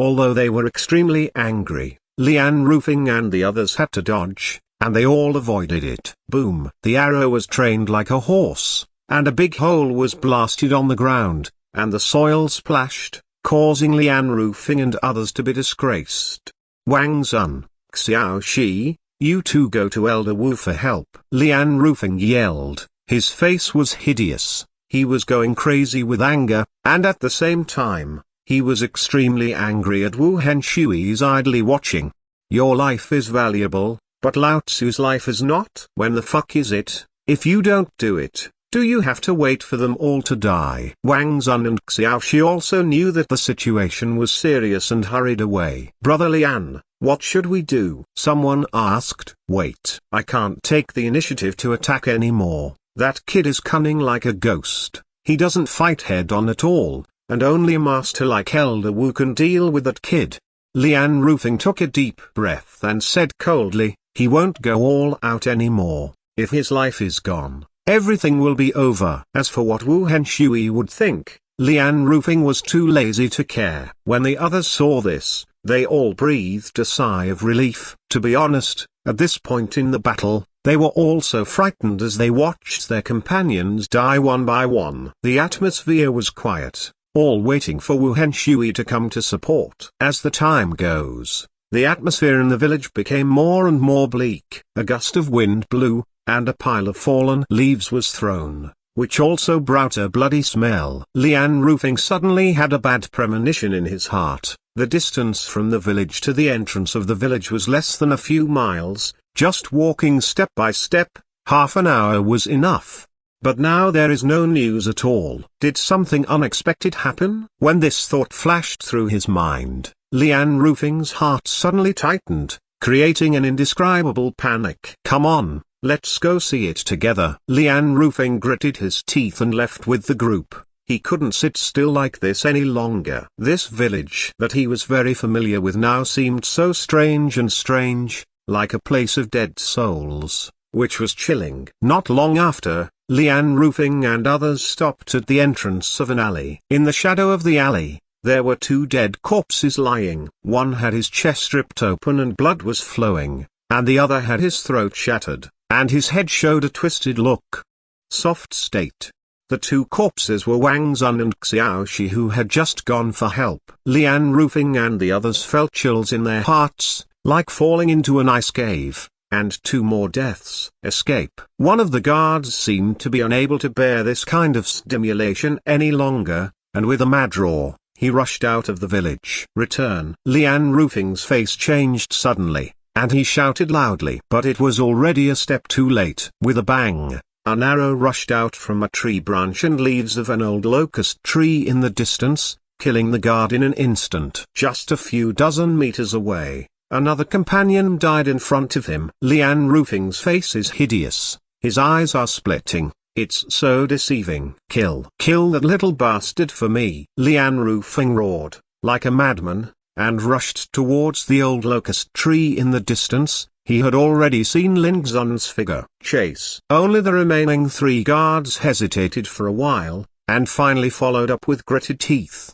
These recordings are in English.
Although they were extremely angry, Lian Rufing and the others had to dodge, and they all avoided it. Boom! The arrow was trained like a horse, and a big hole was blasted on the ground, and the soil splashed, causing Lian Rufing and others to be disgraced. Wang Zun, Xiao Shi, you two go to Elder Wu for help. Lian Rufing yelled. His face was hideous, he was going crazy with anger, and at the same time, he was extremely angry at Wu Henshui's idly watching. Your life is valuable, but Lao Tzu's life is not. When the fuck is it? If you don't do it, do you have to wait for them all to die? Wang Zun and Xiaoxi also knew that the situation was serious and hurried away. Brother Lian, what should we do? Someone asked. Wait, I can't take the initiative to attack anymore. That kid is cunning like a ghost. He doesn't fight head on at all, and only a master like Elder Wu can deal with that kid. Lian Rufing took a deep breath and said coldly, he won't go all out anymore. If his life is gone, everything will be over. As for what Wu Henshui would think, Lian Rufing was too lazy to care. When the others saw this, they all breathed a sigh of relief. To be honest, at this point in the battle, they were also frightened as they watched their companions die one by one. The atmosphere was quiet, all waiting for Wu Henshui to come to support. As the time goes, the atmosphere in the village became more and more bleak. A gust of wind blew, and a pile of fallen leaves was thrown, which also brought a bloody smell. Lian Rufing suddenly had a bad premonition in his heart. The distance from the village to the entrance of the village was less than a few miles. Just walking step by step, half an hour was enough. But now there is no news at all. Did something unexpected happen? When this thought flashed through his mind, Lian Rufing's heart suddenly tightened, creating an indescribable panic. Come on, let's go see it together. Lian Rufing gritted his teeth and left with the group. He couldn't sit still like this any longer. This village that he was very familiar with now seemed so strange, like a place of dead souls, which was chilling. Not long after, Lian Rufing and others stopped at the entrance of an alley. In the shadow of the alley, there were two dead corpses lying. One had his chest ripped open and blood was flowing, and the other had his throat shattered, and his head showed a twisted look. Soft state. The two corpses were Wang Zun and Xiaoxi, who had just gone for help. Lian Rufing and the others felt chills in their hearts, like falling into an ice cave, and two more deaths. Escape. One of the guards seemed to be unable to bear this kind of stimulation any longer, and with a mad roar, he rushed out of the village. Return. Lian Rufing's face changed suddenly, and he shouted loudly. But it was already a step too late. With a bang, an arrow rushed out from a tree branch and leaves of an old locust tree in the distance, killing the guard in an instant. Just a few dozen meters away, another companion died in front of him. Lian Rufing's face is hideous, his eyes are splitting, it's so deceiving. Kill that little bastard for me. Lian Rufing roared, like a madman, and rushed towards the old locust tree in the distance. He had already seen Ling Zun's figure. Chase. Only the remaining three guards hesitated for a while, and finally followed up with gritted teeth.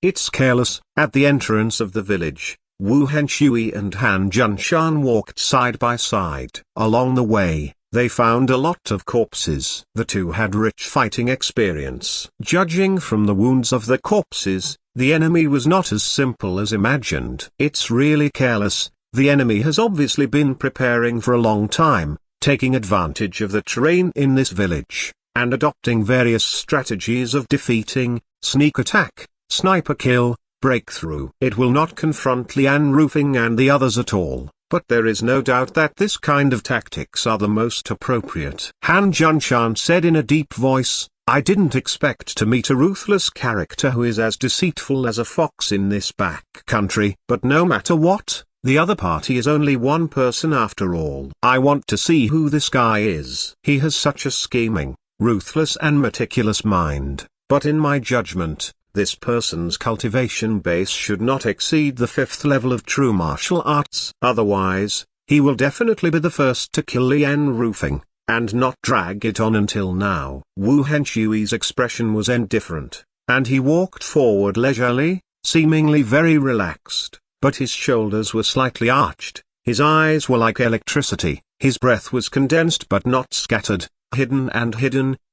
It's careless. At the entrance of the village, Wu Henshui and Han Junshan walked side by side. Along the way, they found a lot of corpses. The two had rich fighting experience. Judging from the wounds of the corpses, the enemy was not as simple as imagined. It's really careless. The enemy has obviously been preparing for a long time, taking advantage of the terrain in this village, and adopting various strategies of defeating, sneak attack, sniper kill, breakthrough. It will not confront Lian Rufing and the others at all, but there is no doubt that this kind of tactics are the most appropriate. Han Junshan said in a deep voice, I didn't expect to meet a ruthless character who is as deceitful as a fox in this back country. But no matter what, the other party is only one person after all. I want to see who this guy is. He has such a scheming, ruthless and meticulous mind, but in my judgment, this person's cultivation base should not exceed the 5th level of true martial arts. Otherwise, he will definitely be the first to kill Lian Rufing, and not drag it on until now. Wu Henshui's expression was indifferent, and he walked forward leisurely, seemingly very relaxed, but his shoulders were slightly arched, his eyes were like electricity, his breath was condensed but not scattered, hidden,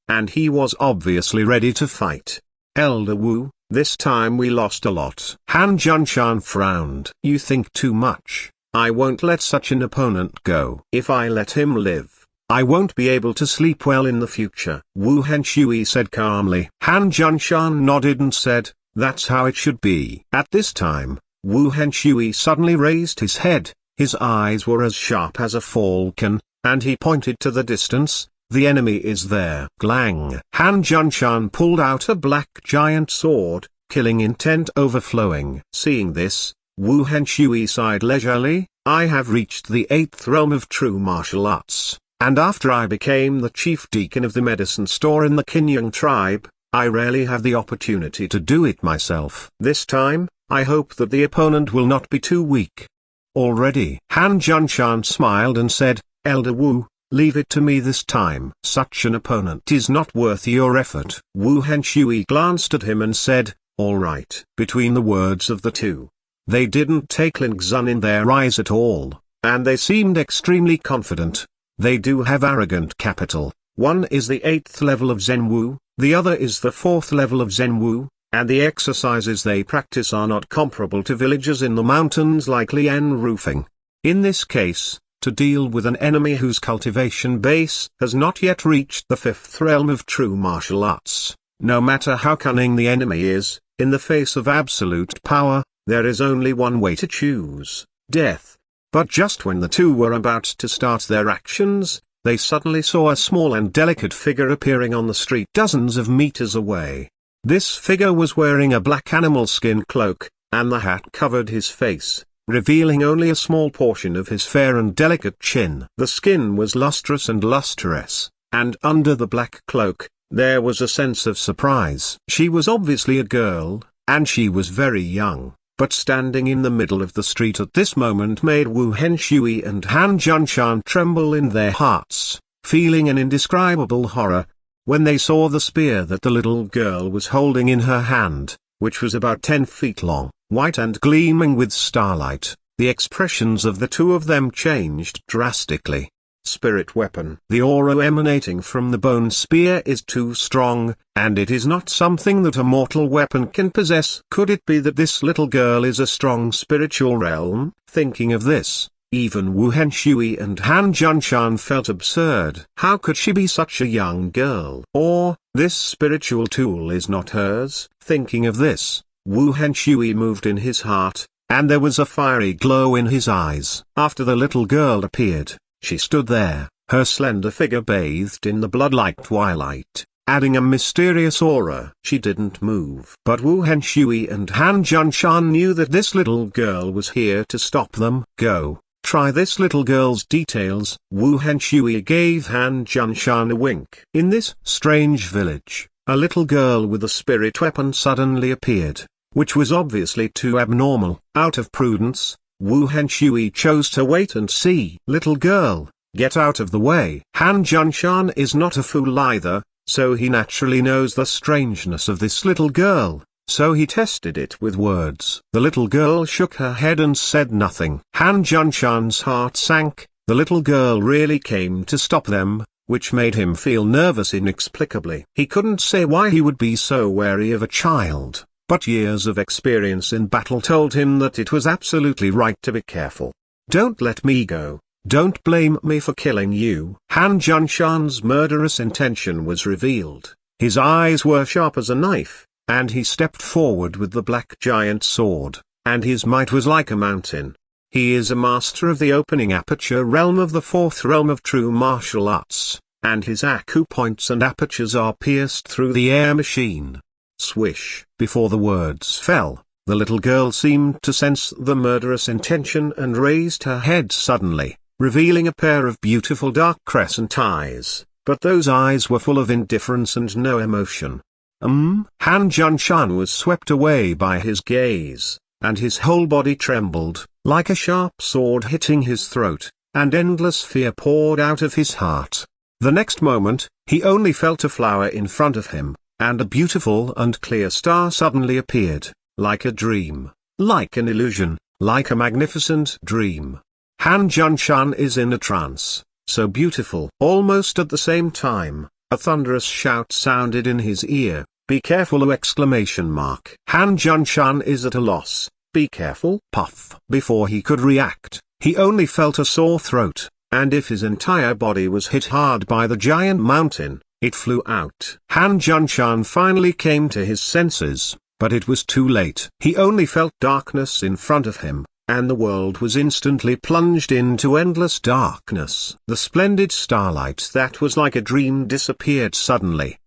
and he was obviously ready to fight. Elder Wu, this time we lost a lot. Han Junshan frowned. You think too much. I won't let such an opponent go. If I let him live, I won't be able to sleep well in the future. Wu Henshui said calmly. Han Junshan nodded and said, that's how it should be. At this time, Wu Henshui suddenly raised his head, his eyes were as sharp as a falcon, and he pointed to the distance. The enemy is there. Glang. Han Junshan pulled out a black giant sword, killing intent overflowing. Seeing this, Wu Henshui sighed leisurely. I have reached the 8th realm of true martial arts, and after I became the chief deacon of the medicine store in the Qinyang tribe, I rarely have the opportunity to do it myself. This time, I hope that the opponent will not be too weak. Already. Han Junshan smiled and said, Elder Wu, leave it to me this time. Such an opponent is not worth your effort. Wu Henshui glanced at him and said, all right. Between the words of the two, they didn't take Lingzun in their eyes at all, and they seemed extremely confident. They do have arrogant capital. One is the 8th level of Zhenwu, the other is the 4th level of Zhenwu, and the exercises they practice are not comparable to villagers in the mountains like Lian Roofing. In this case, to deal with an enemy whose cultivation base has not yet reached the 5th realm of true martial arts, no matter how cunning the enemy is, in the face of absolute power, there is only one way to choose, death. But just when the two were about to start their actions, they suddenly saw a small and delicate figure appearing on the street dozens of meters away. This figure was wearing a black animal skin cloak, and the hat covered his face, revealing only a small portion of his fair and delicate chin. The skin was lustrous and lustrous, and under the black cloak, there was a sense of surprise. She was obviously a girl, and she was very young, but standing in the middle of the street at this moment made Wu Henshui and Han Junshan tremble in their hearts, feeling an indescribable horror, when they saw the spear that the little girl was holding in her hand, which was about 10 feet long. White and gleaming with starlight, the expressions of the two of them changed drastically. Spirit weapon. The aura emanating from the bone spear is too strong, and it is not something that a mortal weapon can possess. Could it be that this little girl is a strong spiritual realm? Thinking of this, even Wu Henshui and Han Junshan felt absurd. How could she be such a young girl? Or, this spiritual tool is not hers? Thinking of this, Wu Henshui moved in his heart, and there was a fiery glow in his eyes. After the little girl appeared, she stood there, her slender figure bathed in the blood-like twilight, adding a mysterious aura. She didn't move. But Wu Henshui and Han Junshan knew that this little girl was here to stop them. Go, try this little girl's details. Wu Henshui gave Han Junshan a wink. In this strange village, a little girl with a spirit weapon suddenly appeared, which was obviously too abnormal. Out of prudence, Wu Henshui chose to wait and see. Little girl, get out of the way. Han Junshan is not a fool either, so he naturally knows the strangeness of this little girl, so he tested it with words. The little girl shook her head and said nothing. Han Junshan's heart sank. The little girl really came to stop them, which made him feel nervous inexplicably. He couldn't say why he would be so wary of a child, but years of experience in battle told him that it was absolutely right to be careful. Don't let me go. Don't blame me for killing you. Han Junshan's murderous intention was revealed. His eyes were sharp as a knife, and he stepped forward with the black giant sword, and his might was like a mountain. He is a master of the opening aperture realm of the 4th realm of true martial arts, and his acupoints and apertures are pierced through the air machine. Swish. Before the words fell, the little girl seemed to sense the murderous intention and raised her head suddenly, revealing a pair of beautiful dark crescent eyes, but those eyes were full of indifference and no emotion. Han Junshan was swept away by his gaze, and his whole body trembled, like a sharp sword hitting his throat, and endless fear poured out of his heart. The next moment, he only felt a flower in front of him, and a beautiful and clear star suddenly appeared, like a dream, like an illusion, like a magnificent dream. Han Junshan is in a trance, so beautiful. Almost at the same time, a thunderous shout sounded in his ear, "Be careful!" Han Junshan is at a loss. Be careful! Puff! Before he could react, he only felt a sore throat, and if his entire body was hit hard by the giant mountain, it flew out. Han Junshan finally came to his senses, but it was too late. He only felt darkness in front of him, and the world was instantly plunged into endless darkness. The splendid starlight that was like a dream disappeared suddenly.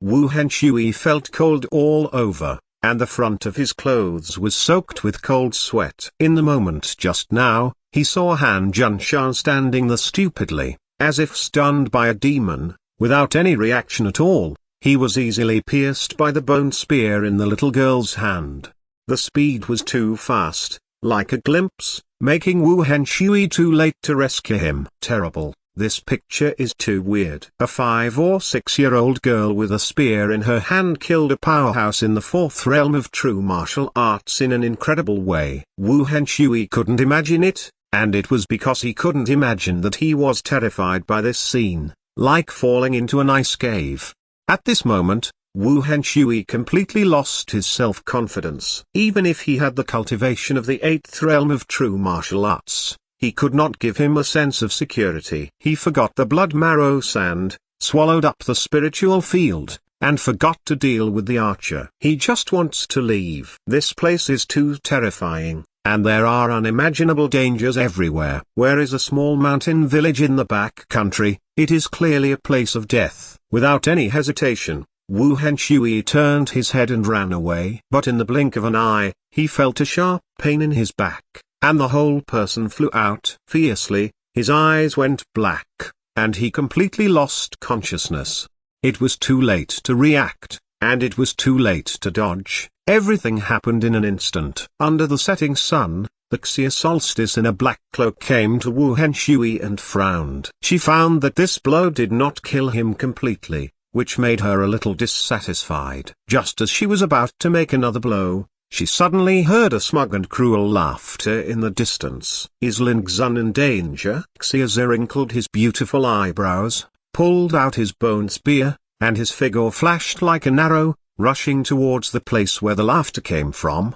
Wu Henshui felt cold all over, and the front of his clothes was soaked with cold sweat. In the moment just now, he saw Han Junshan standing there stupidly, as if stunned by a demon, without any reaction at all. He was easily pierced by the bone spear in the little girl's hand. The speed was too fast, like a glimpse, making Wu Henshui too late to rescue him. Terrible. This picture is too weird. A 5 or 6-year-old girl with a spear in her hand killed a powerhouse in the fourth realm of true martial arts in an incredible way. Wu Henshui couldn't imagine it, and it was because he couldn't imagine that he was terrified by this scene, like falling into an ice cave. At this moment, Wu Henshui completely lost his self-confidence. Even if he had the cultivation of the 8th realm of true martial arts, he could not give him a sense of security. He forgot the blood marrow sand, swallowed up the spiritual field, and forgot to deal with the archer. He just wants to leave. This place is too terrifying, and there are unimaginable dangers everywhere. Where is a small mountain village in the back country? It is clearly a place of death. Without any hesitation, Wu Henshui turned his head and ran away. But in the blink of an eye, he felt a sharp pain in his back, and the whole person flew out. Fiercely, his eyes went black, and he completely lost consciousness. It was too late to react, and it was too late to dodge. Everything happened in an instant. Under the setting sun, the Xia solstice in a black cloak came to Wu Henshui and frowned. She found that this blow did not kill him completely, which made her a little dissatisfied. Just as she was about to make another blow, she suddenly heard a smug and cruel laughter in the distance. Is Ling Xun in danger? Xia wrinkled his beautiful eyebrows, pulled out his bone spear, and his figure flashed like an arrow, rushing towards the place where the laughter came from.